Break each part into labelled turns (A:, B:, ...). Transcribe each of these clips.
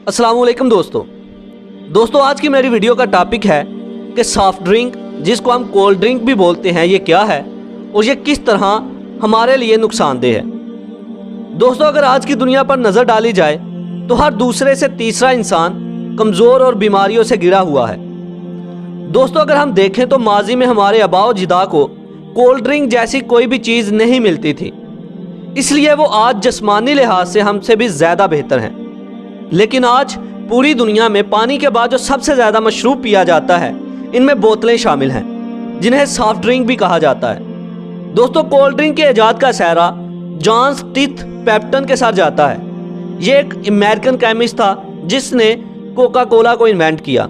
A: अस्सलाम वालेकुम दोस्तों आज की मेरी वीडियो का टॉपिक है कि सॉफ्ट ड्रिंक जिसको हम कोल्ड ड्रिंक भी बोलते हैं ये क्या है और ये किस तरह हमारे लिए नुकसानदेह है। दोस्तों अगर आज की दुनिया पर नज़र डाली जाए तो हर दूसरे से तीसरा इंसान कमज़ोर और बीमारियों से घिरा हुआ है। दोस्तों अगर हम देखें तो माजी में हमारे आबाओ अजदा को कोल्ड ड्रिंक जैसी कोई भी चीज़ नहीं मिलती थी, इसलिए वो आज जिस्मानी लिहाज से हमसे भी ज़्यादा बेहतर हैं। लेकिन आज पूरी दुनिया में पानी के बाद जो सबसे ज़्यादा मशरूब पिया जाता है इनमें बोतलें शामिल हैं जिन्हें सॉफ्ट ड्रिंक भी कहा जाता है। दोस्तों कोल्ड ड्रिंक के इजाद का सेहरा जॉन स्टिथ पेप्टन के साथ जाता है। ये एक अमेरिकन केमिस्ट था जिसने कोका कोला को इन्वेंट किया।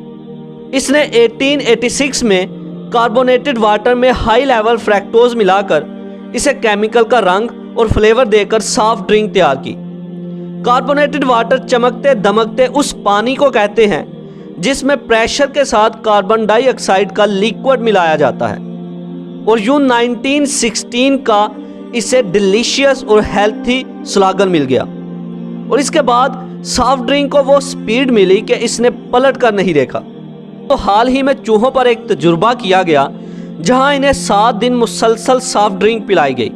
A: इसने 1886 में कार्बोनेटेड वाटर में हाई लेवल फ्रैक्टोज मिलाकर इसे केमिकल का रंग और फ्लेवर देकर सॉफ्ट ड्रिंक तैयार की। कार्बोनेटेड वाटर चमकते दमकते उस पानी को कहते हैं जिसमें प्रेशर के साथ कार्बन डाइऑक्साइड का लिक्विड मिलाया जाता है। और यूं 1916 का इसे डिलीशियस और हेल्थी स्लोगन मिल गया और इसके बाद सॉफ्ट ड्रिंक को वो स्पीड मिली कि इसने पलट कर नहीं देखा। तो हाल ही में चूहों पर एक तजुर्बा किया गया जहां इन्हें 7 दिन मुसलसल सॉफ्ट ड्रिंक पिलाई गई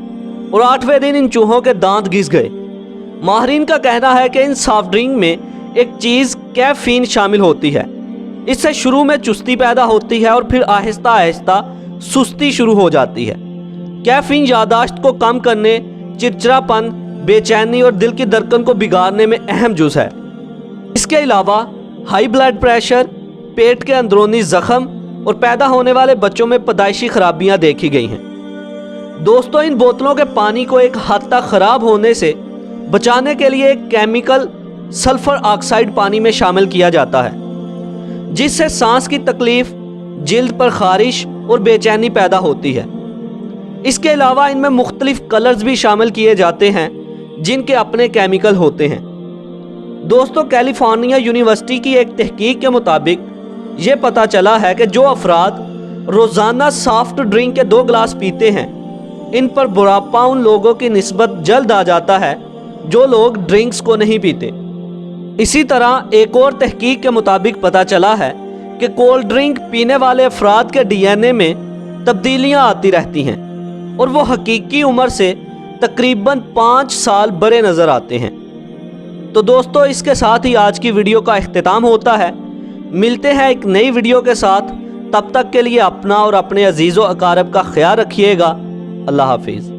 A: और 8वें दिन इन चूहों के दांत घिस गए। माहिरीन का कहना है कि इन सॉफ्ट ड्रिंक में एक चीज़ कैफीन शामिल होती है। इससे शुरू में चुस्ती पैदा होती है और फिर आहिस्ता आहिस्ता सुस्ती शुरू हो जाती है। कैफीन यादाश्त को कम करने, चिड़चिड़ापन, बेचैनी और दिल की धड़कन को बिगाड़ने में अहम जुज़ है। इसके अलावा हाई ब्लड प्रेशर, पेट के अंदरूनी जख्म और पैदा होने वाले बच्चों में पैदाइशी खराबियां देखी गई हैं। दोस्तों इन बोतलों के पानी को एक हद तक खराब होने से बचाने के लिए एक केमिकल सल्फर ऑक्साइड पानी में शामिल किया जाता है जिससे सांस की तकलीफ, जिल्द पर खारिश और बेचैनी पैदा होती है। इसके अलावा इनमें मुख्तलिफ कलर्स भी शामिल किए जाते हैं जिनके अपने केमिकल होते हैं। दोस्तों कैलिफोर्निया यूनिवर्सिटी की एक तहकीक के मुताबिक ये पता चला है कि जो अफराद रोज़ाना सॉफ्ट ड्रिंक के 2 गिलास पीते हैं इन पर बुढ़ापा उन लोगों की निस्बत जल्द आ जाता है जो लोग ड्रिंक्स को नहीं पीते। इसी तरह एक और तहकीक के मुताबिक पता चला है कि कोल्ड ड्रिंक पीने वाले अफराद के डीएनए में तब्दीलियां आती रहती हैं और वो हकीकी उम्र से तकरीबन 5 साल बड़े नज़र आते हैं। तो दोस्तों इसके साथ ही आज की वीडियो का इख्तिताम होता है। मिलते हैं एक नई वीडियो के साथ, तब तक के लिए अपना और अपने अजीज़ों अकारब का ख्याल रखिएगा। अल्लाह हाफिज़।